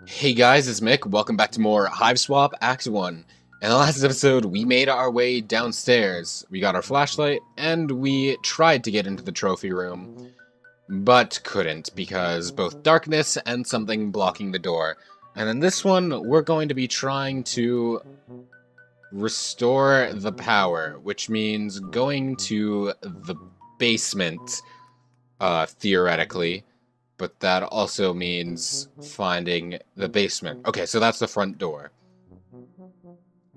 Hey guys, it's Mick. Welcome back to more Hiveswap Act 1. In the last episode, we made our way downstairs. We got our flashlight, and we tried to get into the trophy room, but couldn't because both darkness and something blocking the door. And in this one, we're going to be trying to restore the power, which means going to the basement, theoretically. But that also means finding the basement. Okay, so that's the front door.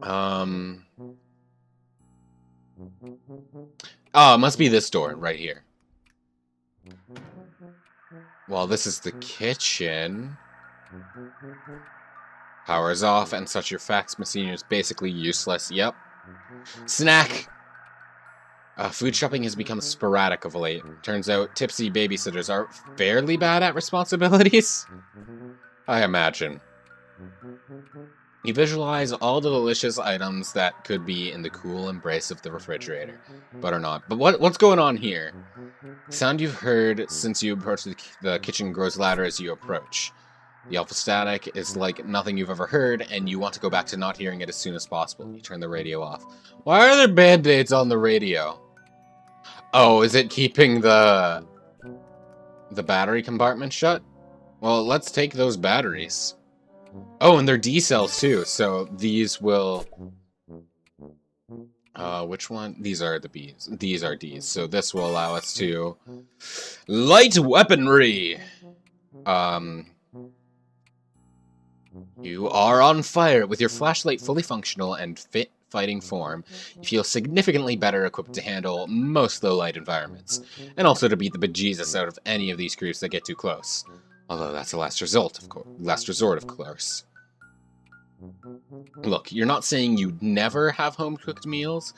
Oh, it must be this door right here. Well, this is the kitchen. Power is off, and such your fax machine is basically useless. Yep. Snack! Food shopping has become sporadic of late. Turns out tipsy babysitters are fairly bad at responsibilities. I imagine. You visualize all the delicious items that could be in the cool embrace of the refrigerator, but are not. But what's going on here? Sound you've heard since you approach the kitchen grows louder as you approach. The alpha static is like nothing you've ever heard, and you want to go back to not hearing it as soon as possible. You turn the radio off. Why are there band-aids on the radio? Oh, is it keeping the battery compartment shut? Well, let's take those batteries. Oh, and they're D cells too, so these will... which one? These are the Bs. These are Ds, so this will allow us to... Light weaponry! You are on fire. With your flashlight fully functional and fit fighting form, you feel significantly better equipped to handle most low-light environments, and also to beat the bejesus out of any of these creeps that get too close. Although that's a last resort, of course. Look, you're not saying you'd never have home-cooked meals.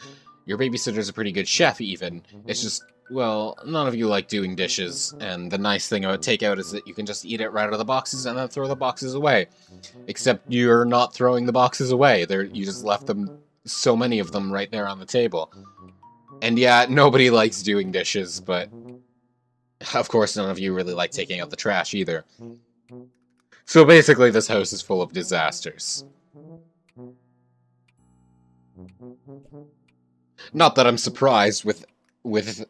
Your babysitter's a pretty good chef, even. It's just, well, none of you like doing dishes, and the nice thing about takeout is that you can just eat it right out of the boxes and then throw the boxes away. Except you're not throwing the boxes away. You just left them, so many of them, right there on the table. And yeah, nobody likes doing dishes, but of course none of you really like taking out the trash either. So basically this house is full of disasters. Not that I'm surprised with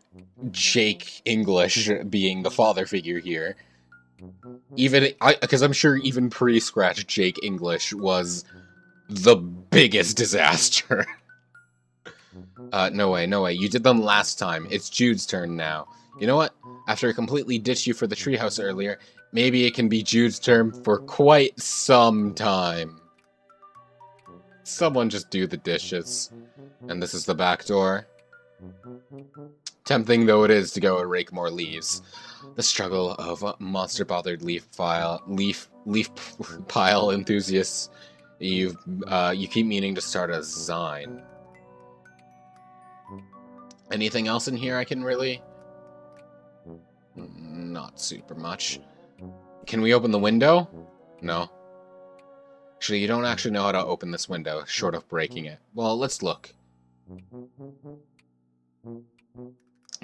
Jake English being the father figure here. Because I'm sure even pre-Scratch Jake English was the biggest disaster. No way. You did them last time. It's Jude's turn now. You know what? After I completely ditched you for the treehouse earlier, maybe it can be Jude's turn for quite some time. Someone just do the dishes. And this is the back door. Tempting though it is to go and rake more leaves. The struggle of monster-bothered leaf pile enthusiasts. You keep meaning to start a Zine. Anything else in here I can really... Not super much. Can we open the window? No. Actually, you don't actually know how to open this window, short of breaking it. Well, let's look.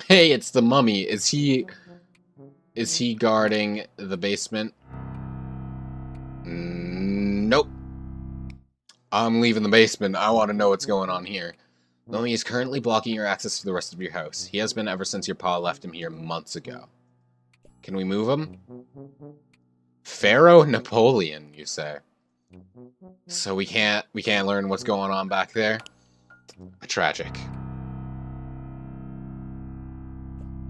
Hey, it's the mummy. Is he guarding the basement? Nope. I'm leaving the basement. I want to know what's going on here. The mummy is currently blocking your access to the rest of your house. He has been ever since your pa left him here months ago. Can we move him? Pharaoh Napoleon, you say? So we can't learn what's going on back there? Tragic.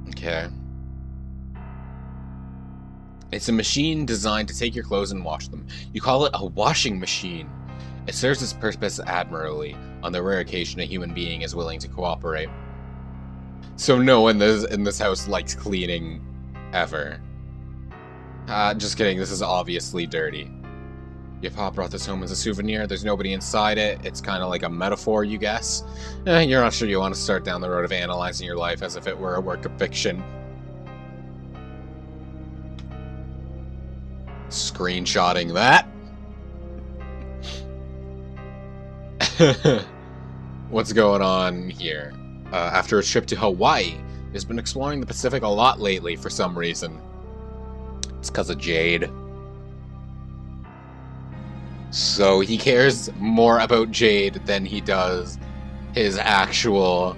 Okay. It's a machine designed to take your clothes and wash them. You call it a washing machine. It serves its purpose admirably, on the rare occasion a human being is willing to cooperate. So no one in this house likes cleaning, ever. Just kidding, this is obviously dirty. Your pa brought this home as a souvenir, there's nobody inside it, it's kind of like a metaphor, you guess? You're not sure you want to start down the road of analyzing your life as if it were a work of fiction. Screenshotting that. What's going on here? After a trip to Hawaii, he's been exploring the Pacific a lot lately for some reason. It's because of Jade. So he cares more about Jade than he does his actual,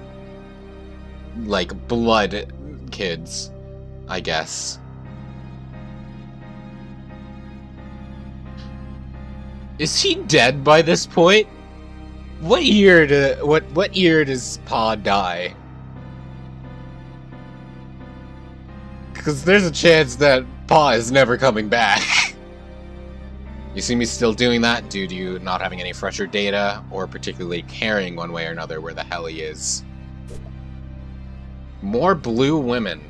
like, blood kids, I guess. Is he dead by this point? What year does Pa die? Because there's a chance that Pa is never coming back. You see me still doing that due to you not having any fresher data, or particularly caring one way or another where the hell he is. More blue women.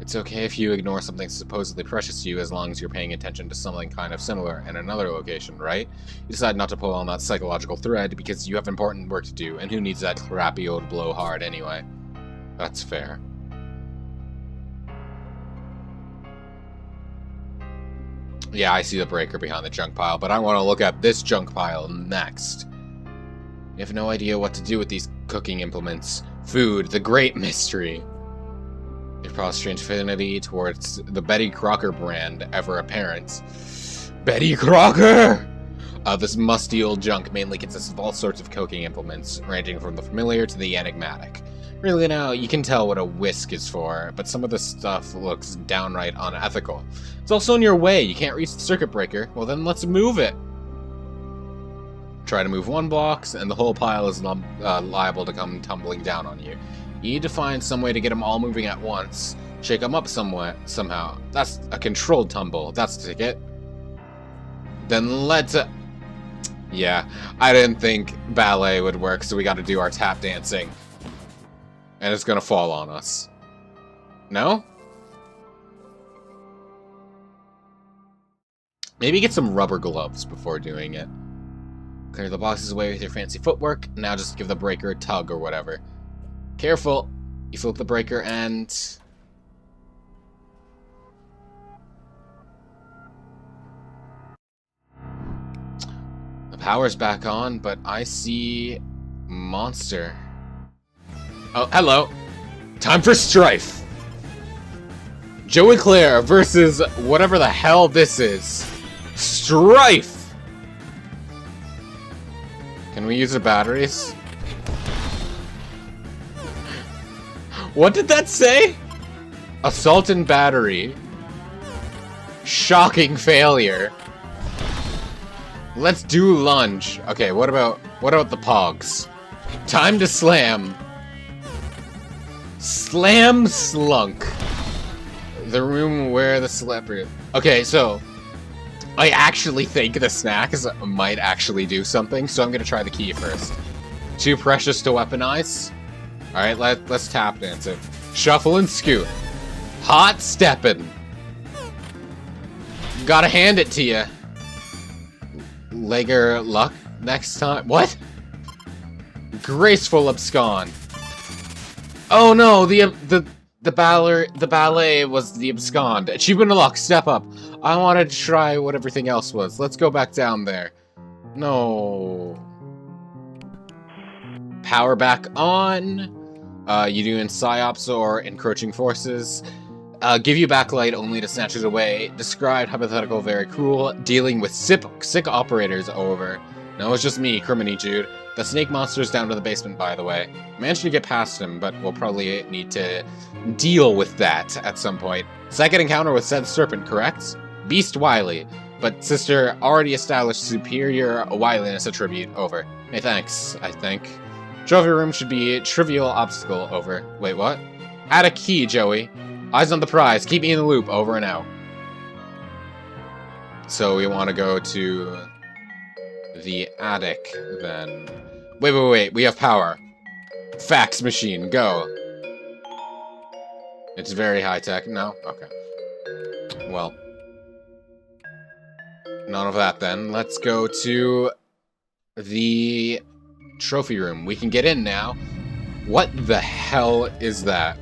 It's okay if you ignore something supposedly precious to you as long as you're paying attention to something kind of similar in another location, right? You decide not to pull on that psychological thread because you have important work to do, and who needs that crappy old blowhard anyway? That's fair. Yeah, I see the breaker behind the junk pile, but I want to look at this junk pile next. You have no idea what to do with these cooking implements. Food, the great mystery. Your Pa's strange affinity towards the Betty Crocker brand ever apparent. Betty Crocker! This musty old junk mainly consists of all sorts of cooking implements, ranging from the familiar to the enigmatic. Really now, you can tell what a whisk is for, but some of this stuff looks downright unethical. It's also in your way, you can't reach the circuit breaker. Well then, let's move it! Try to move one block, and the whole pile is liable to come tumbling down on you. You need to find some way to get them all moving at once. Shake them up somehow. That's a controlled tumble. That's the ticket. Then let's... Yeah, I didn't think ballet would work, so we gotta do our tap dancing. And it's gonna fall on us. No? Maybe get some rubber gloves before doing it. Clear the boxes away with your fancy footwork. Now just give the breaker a tug or whatever. Careful! You flip the breaker and... The power's back on, but I see... monster. Oh, hello! Time for strife! Joey Claire versus whatever the hell this is. Strife! Can we use the batteries? What did that say? Assault and battery. Shocking failure. Let's do lunge. Okay, what about the pogs? Time to slam. Slam slunk. The room where the celebrity... Okay, so... I actually think the snacks might actually do something, so I'm gonna try the key first. Too precious to weaponize? Alright, let's tap dance it. Shuffle and scoot. Hot steppin'. Gotta hand it to you. Legger luck next time. What? Graceful abscond. Oh no, the ballet was the abscond. Achievement unlocked, step up. I wanted to try what everything else was. Let's go back down there. No. Power back on. You doing psyops or encroaching forces. Give you backlight only to snatch it away. Described hypothetical very cruel. Dealing with sick operators over. No, it's just me, Criminy Jude. The snake monster's down to the basement, by the way. Managed to get past him, but we'll probably need to deal with that at some point. Second encounter with said serpent, correct? Beast wily, but sister already established superior wiliness attribute, over. Hey, thanks, I think. Trophy room should be trivial obstacle, over. Wait, what? Add a key, Joey. Eyes on the prize, keep me in the loop, over and out. So we want to go to the attic, then. Wait, we have power. Fax machine, go. It's very high-tech. No? Okay. Well. None of that, then. Let's go to the trophy room. We can get in now. What the hell is that?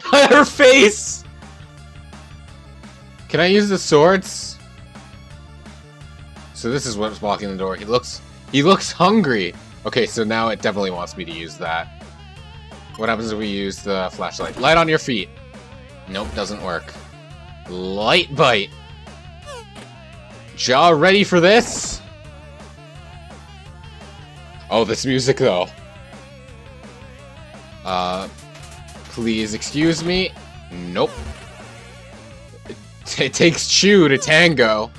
Her face! Can I use the swords? So this is what's blocking the door. He looks hungry. Okay, so now it definitely wants me to use that. What happens if we use the flashlight? Light on your feet. Nope, doesn't work. Light bite. Jaw ready for this? Oh, this music though. Please excuse me. Nope. It takes Chew to tango.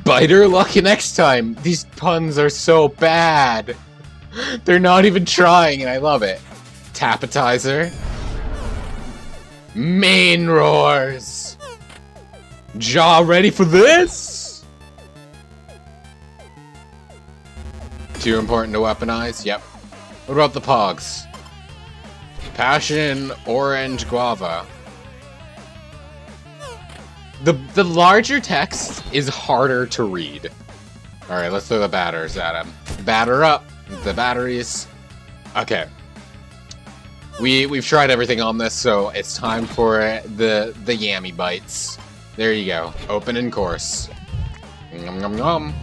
Biter luck next time. These puns are so bad. They're not even trying, and I love it. Tapetizer. Main roars. Jaw ready for this? Too important to weaponize? Yep. What about the Pogs? Passion, orange, guava. The larger text is harder to read. Alright, let's throw the batters at him. Batter up. The batteries. Okay. We've tried everything on this, so it's time for the yammy bites. There you go. Open in course. Nom nom nom.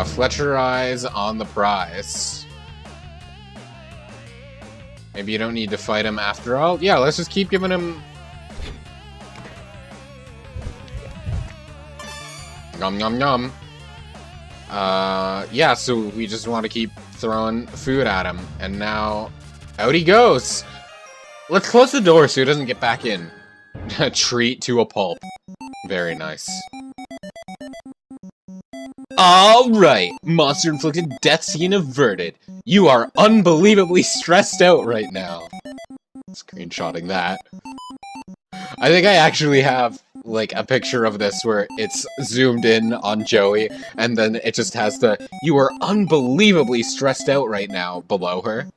Fletcher eyes on the prize. Maybe you don't need to fight him after all? Yeah, let's just keep giving him... Nom nom nom. Yeah, so we just want to keep throwing food at him. And now, out he goes! Let's close the door so he doesn't get back in. Treat to a pulp. Very nice. Alright! Monster-inflicted death scene averted. You are unbelievably stressed out right now. Screenshotting that. I think I actually have, like, a picture of this where it's zoomed in on Joey, and then it just has the, "You are unbelievably stressed out right now," below her.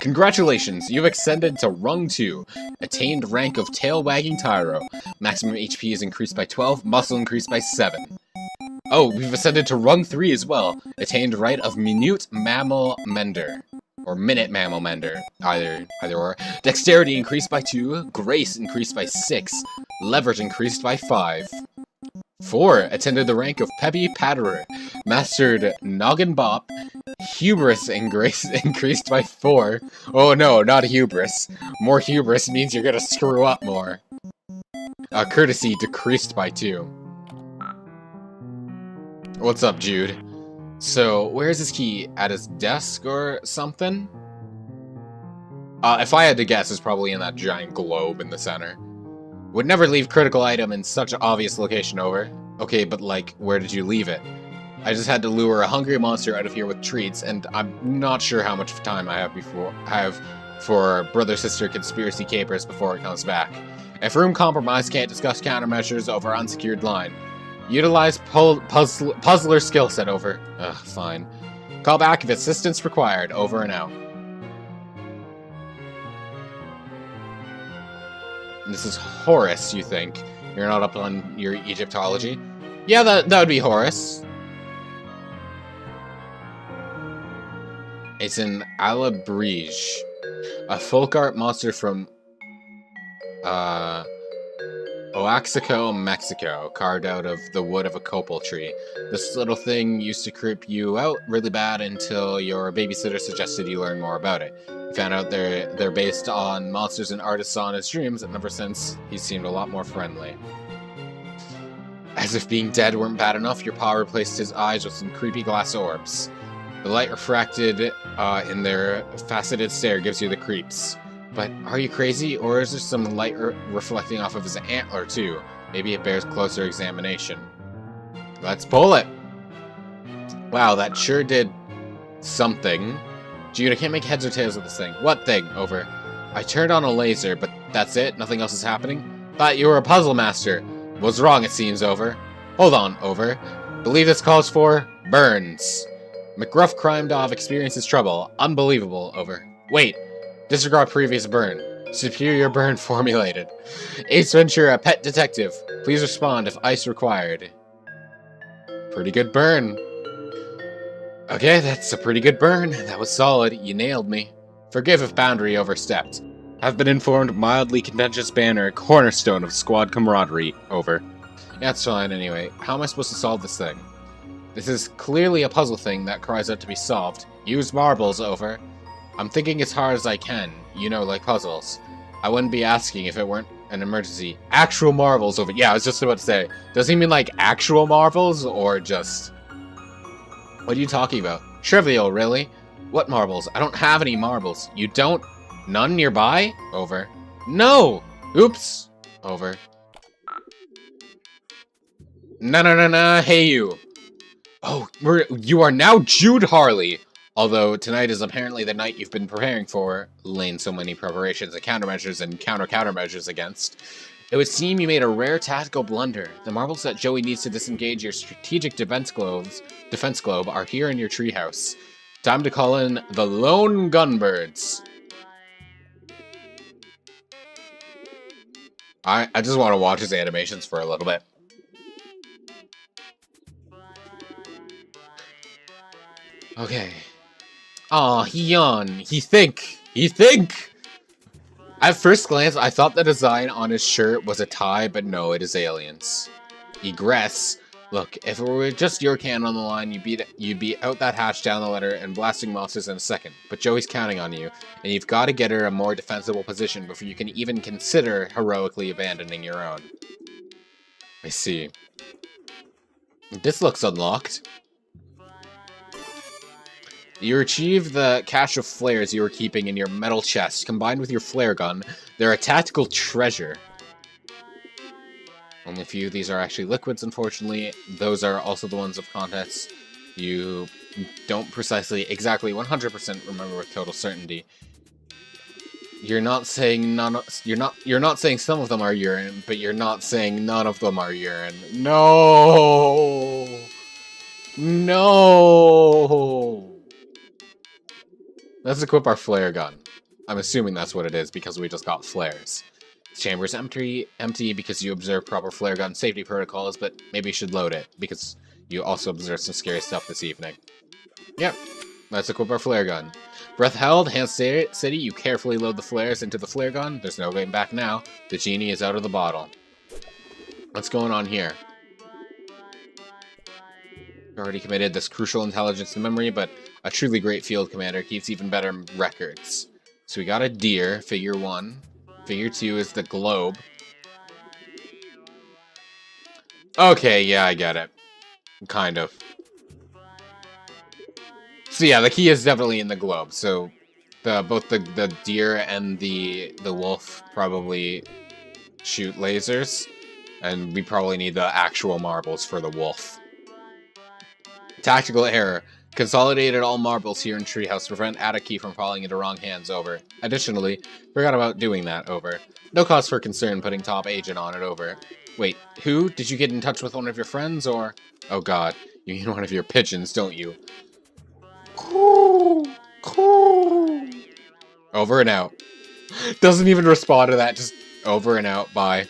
Congratulations, you've ascended to Rung 2. Attained rank of Tail-Wagging Tyro. Maximum HP is increased by 12, muscle increased by 7. Oh, we've ascended to Rung 3 as well. Attained right of Minute Mammal Mender. Or Minute Mammal Mender. Either or. Dexterity increased by 2. Grace increased by 6. Leverage increased by 5. 4. Attended the rank of Peppy Patterer. Mastered Noggin Bop. Hubris and Grace increased by 4. Oh no, not hubris. More hubris means you're gonna screw up more. Courtesy decreased by 2. What's up, Jude? So, where's his key? At his desk or something? If I had to guess, it's probably in that giant globe in the center. Would never leave critical item in such an obvious location, over. Okay, but like, where did you leave it? I just had to lure a hungry monster out of here with treats, and I'm not sure how much time I have for brother-sister conspiracy capers before it comes back. If room compromise can't discuss countermeasures over unsecured line. Utilize puzzler skill set, over. Ugh, fine. Call back if assistance required, over and out. This is Horus, you think? You're not up on your Egyptology? Yeah, that would be Horus. It's an Alabrige, a folk art monster from Oaxaca, Mexico, carved out of the wood of a copal tree. This little thing used to creep you out really bad until your babysitter suggested you learn more about it. You found out they're based on monsters and artists saw in his dreams, and ever since, he's seemed a lot more friendly. As if being dead weren't bad enough, your paw replaced his eyes with some creepy glass orbs. The light refracted in their faceted stare gives you the creeps. But are you crazy, or is there some light reflecting off of his antler too? Maybe it bears closer examination. Let's pull it! Wow, that sure did something. Jude, I can't make heads or tails of this thing. What thing? Over. I turned on a laser, but that's it? Nothing else is happening? Thought you were a puzzle master. Was wrong, it seems, over. Hold on, over. Believe this calls for burns. McGruff Crime Dove experiences trouble. Unbelievable, over. Wait. Disregard previous burn. Superior burn formulated. Ace Ventura, pet detective. Please respond if ice required. Pretty good burn. Okay, that's a pretty good burn. That was solid. You nailed me. Forgive if boundary overstepped. Have been informed mildly contentious banner, cornerstone of squad camaraderie. Over. Yeah, it's fine anyway. How am I supposed to solve this thing? This is clearly a puzzle thing that cries out to be solved. Use marbles, over. I'm thinking as hard as I can, you know, like puzzles. I wouldn't be asking if it weren't an emergency. Actual marbles, over. Yeah, I was just about to say. Does he mean like actual marbles, or just... What are you talking about? Trivial, really? What marbles? I don't have any marbles. You don't? None nearby? Over. No! Oops. Over. No, hey you. Oh, you are now Jude Harley. Although tonight is apparently the night you've been preparing for, laying so many preparations and countermeasures and countermeasures against. It would seem you made a rare tactical blunder. The marbles that Joey needs to disengage your strategic defense globe are here in your treehouse. Time to call in the Lone Gunbirds. I just want to watch his animations for a little bit. Okay. Aw, he yawn. He think. At first glance, I thought the design on his shirt was a tie, but no, it is aliens. Egress. Look, if it were just your can on the line, you'd be out that hatch down the ladder and blasting monsters in a second. But Joey's counting on you, and you've got to get her a more defensible position before you can even consider heroically abandoning your own. I see. This looks unlocked. You achieve the cache of flares you were keeping in your metal chest. Combined with your flare gun, they're a tactical treasure. Only a few of these are actually liquids, unfortunately. Those are also the ones of contest you don't precisely, exactly 100% remember with total certainty. You're not saying you're not saying some of them are urine, but you're not saying none of them are urine. No! No! Let's equip our flare gun. I'm assuming that's what it is, because we just got flares. The chamber is empty because you observe proper flare gun safety protocols, but maybe you should load it, because you also observed some scary stuff this evening. Yep, let's equip our flare gun. Breath held, hands steady, you carefully load the flares into the flare gun. There's no going back now. The genie is out of the bottle. What's going on here? Already committed this crucial intelligence to memory, but a truly great field commander keeps even better records. So we got a deer, figure 1. Figure 2 is the globe. Okay, yeah, I get it. Kind of. So yeah, the key is definitely in the globe. So both the deer and the wolf probably shoot lasers. And we probably need the actual marbles for the wolf. Tactical error. Consolidated all marbles here in Treehouse to prevent Attic Key from falling into wrong hands, over. Additionally, forgot about doing that, over. No cause for concern putting top agent on it, over. Wait, who? Did you get in touch with one of your friends, or? Oh god, you mean one of your pigeons, don't you? Over and out. Doesn't even respond to that, just over and out, bye.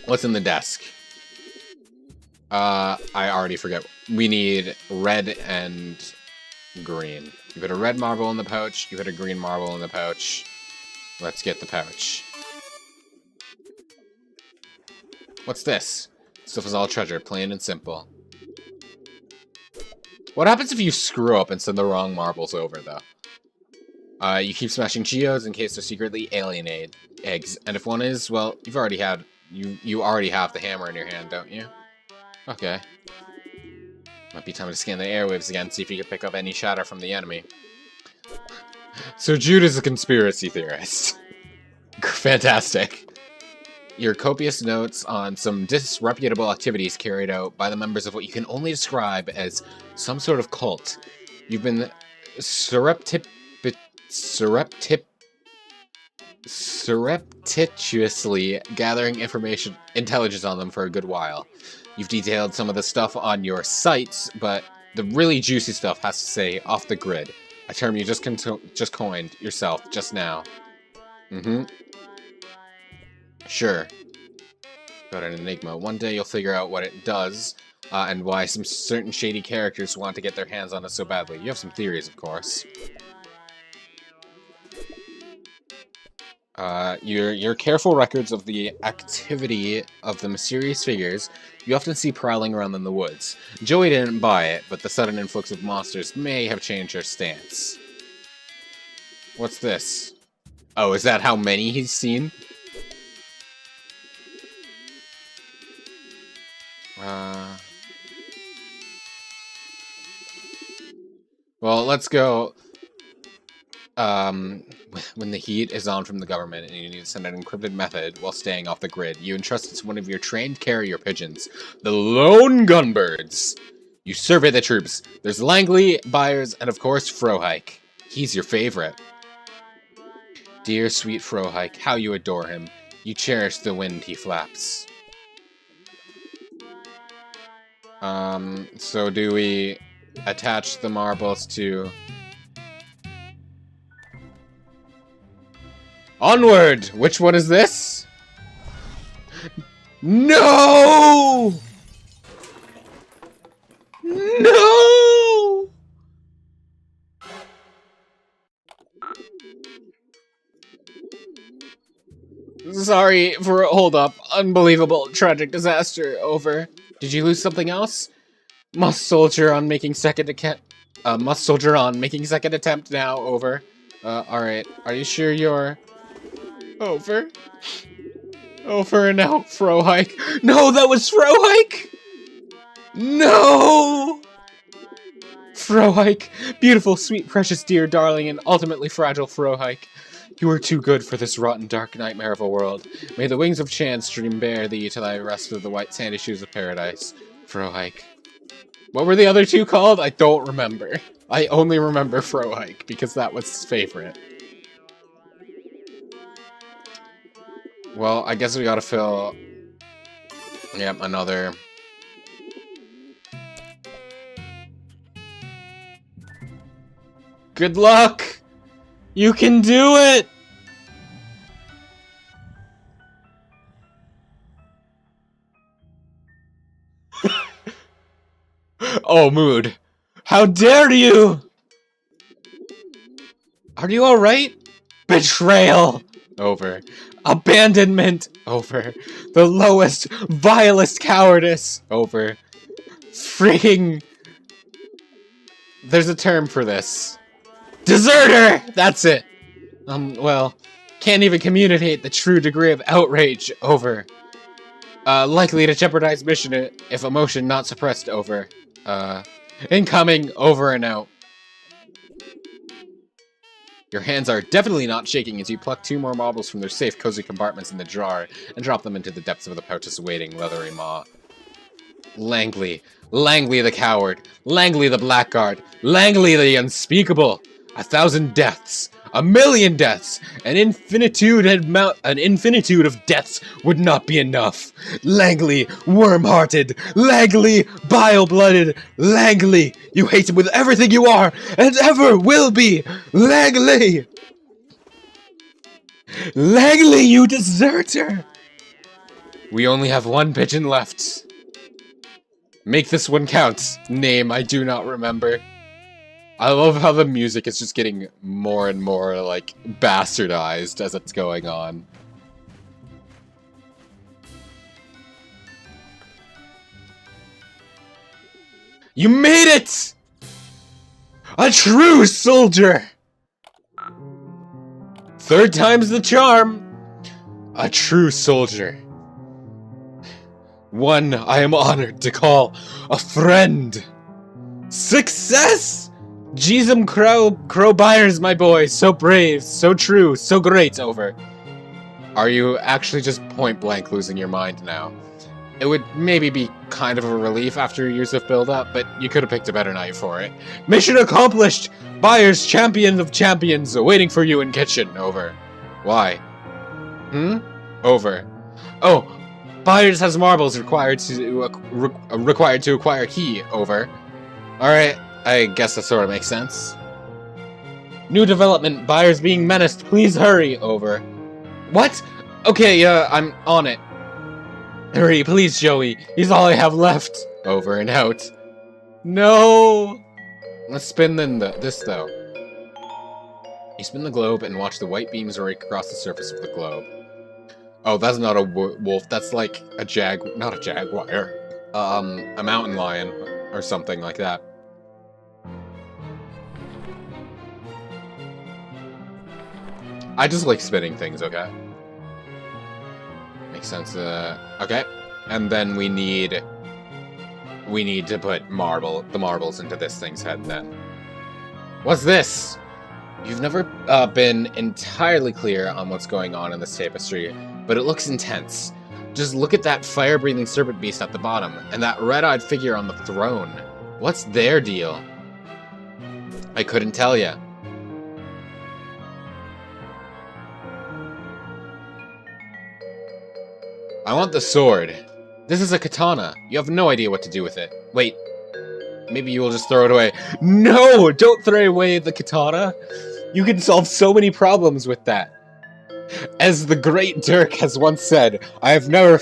What's in the desk? I already forget. We need red and green. You put a red marble in the pouch, you put a green marble in the pouch. Let's get the pouch. What's this? Stuff is all treasure, plain and simple. What happens if you screw up and send the wrong marbles over, though? You keep smashing geodes in case they're secretly alien eggs. And if one is, well, you already have the hammer in your hand, don't you? Okay. Might be time to scan the airwaves again, see if you can pick up any chatter from the enemy. So Jude is a conspiracy theorist. Fantastic. Your copious notes on some disreputable activities carried out by the members of what you can only describe as some sort of cult. You've been surreptitiously gathering intelligence on them for a good while. You've detailed some of the stuff on your sites, but the really juicy stuff has to say off the grid. A term you just coined yourself just now. Sure. Got an enigma. One day you'll figure out what it does, and why some certain shady characters want to get their hands on it so badly. You have some theories, of course. Your careful records of the activity of the mysterious figures you often see prowling around in the woods. Joey didn't buy it, but the sudden influx of monsters may have changed her stance. What's this? Oh, is that how many he's seen? Well, let's go. When the heat is on from the government and you need to send an encrypted method while staying off the grid, you entrust it to one of your trained carrier pigeons, the lone gunbirds. You survey the troops. There's Langley, Byers, and of course Frohike. He's your favorite. Dear sweet Frohike, how you adore him. You cherish the wind he flaps. So do we attach the marbles to... Onward! Which one is this? No! No! Sorry for hold up. Unbelievable. Tragic disaster. Over. Did you lose something else? Must soldier on making second attempt. Must soldier on making second attempt now. Over. Alright. Are you sure you're... Over? Over and out, Frohike. No, that was Frohike! No! Frohike. Beautiful, sweet, precious, dear, darling, and ultimately fragile Frohike. You are too good for this rotten, dark nightmare of a world. May the wings of chance dream bear thee to thy rest of the white sandy shoes of paradise. Frohike. What were the other two called? I don't remember. I only remember Frohike, because that was his favorite. Well, I guess we gotta fill... Yep, another... Good luck! You can do it! Oh, Mood. How dare you! Are you alright? Betrayal! Over. Abandonment! Over. The lowest, vilest cowardice! Over. Freaking... There's a term for this. Deserter! That's it! Well, can't even communicate the true degree of outrage. Over. Likely to jeopardize mission if emotion not suppressed. Over. Incoming. Over and out. Your hands are definitely not shaking as you pluck two more marbles from their safe, cozy compartments in the jar and drop them into the depths of the pouch's waiting leathery maw. Langley. Langley the coward. Langley the blackguard. Langley the unspeakable. 1,000 deaths. 1,000,000 deaths. An infinitude of deaths would not be enough. Langley, worm-hearted. Langley, bile-blooded. Langley, you hate him with everything you are and ever will be. Langley. Langley, you deserter. We only have one pigeon left. Make this one count. Name I do not remember. I love how the music is just getting more and more, like, bastardized as it's going on. You made it! A true soldier! Third time's the charm! A true soldier. One I am honored to call a friend. Success! Jeezum Crow Byers, my boy. So brave, so true, so great. Over. Are you actually just point blank losing your mind now? It would maybe be kind of a relief after years of build-up, but you could have picked a better night for it. Mission accomplished! Byers, champion of champions, waiting for you in kitchen. Over. Why? Over. Oh, Byers has marbles required to acquire key. Over. Alright, I guess that sort of makes sense. New development, Byers being menaced, please hurry. Over. What? Okay, I'm on it. Hurry, please, Joey. He's all I have left. Over and out. No! Let's spin this, though. You spin the globe and watch the white beams rake across the surface of the globe. Oh, that's not a wolf. That's like a not a jaguar. A mountain lion or something like that. I just like spinning things, okay? Makes sense. Okay. And then we need to put the marbles into this thing's head then. What's this? You've never been entirely clear on what's going on in this tapestry, but it looks intense. Just look at that fire-breathing serpent beast at the bottom, and that red-eyed figure on the throne. What's their deal? I couldn't tell ya. I want the sword. This is a katana. You have no idea what to do with it. Wait. Maybe you will just throw it away. No! Don't throw away the katana! You can solve so many problems with that. As the great Dirk has once said, I have never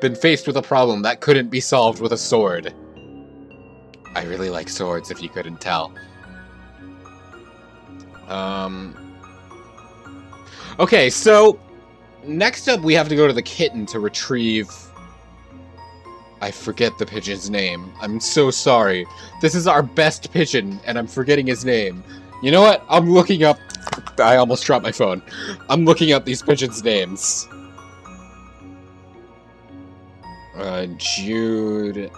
been faced with a problem that couldn't be solved with a sword. I really like swords, if you couldn't tell. Okay, so next up we have to go to the kitten to retrieve... I forget the pigeon's name. I'm so sorry. This is our best pigeon, and I'm forgetting his name. You know what? I'm looking up... I almost dropped my phone. I'm looking up these pigeons' names. Jude...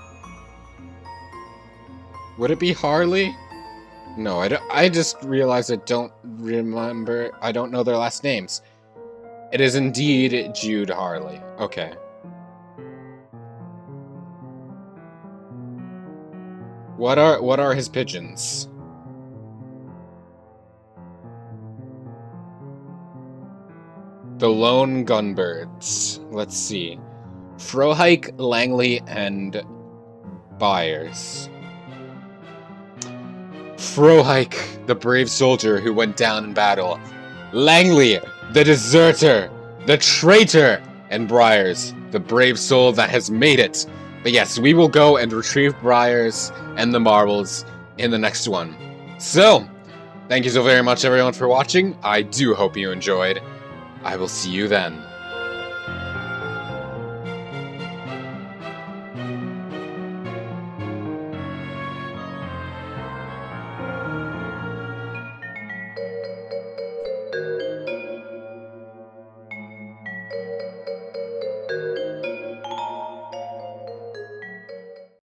Would it be Harley? No, I just realized I don't remember... I don't know their last names. It is indeed Jude Harley. Okay. What are his pigeons? The Lone Gunbirds. Let's see. Frohike, Langley, and Byers. Frohike, the brave soldier who went down in battle. Langley, the deserter, the traitor, and Byers, the brave soul that has made it. But yes, we will go and retrieve Byers and the marbles in the next one. So, thank you so very much everyone for watching. I do hope you enjoyed. I will see you then.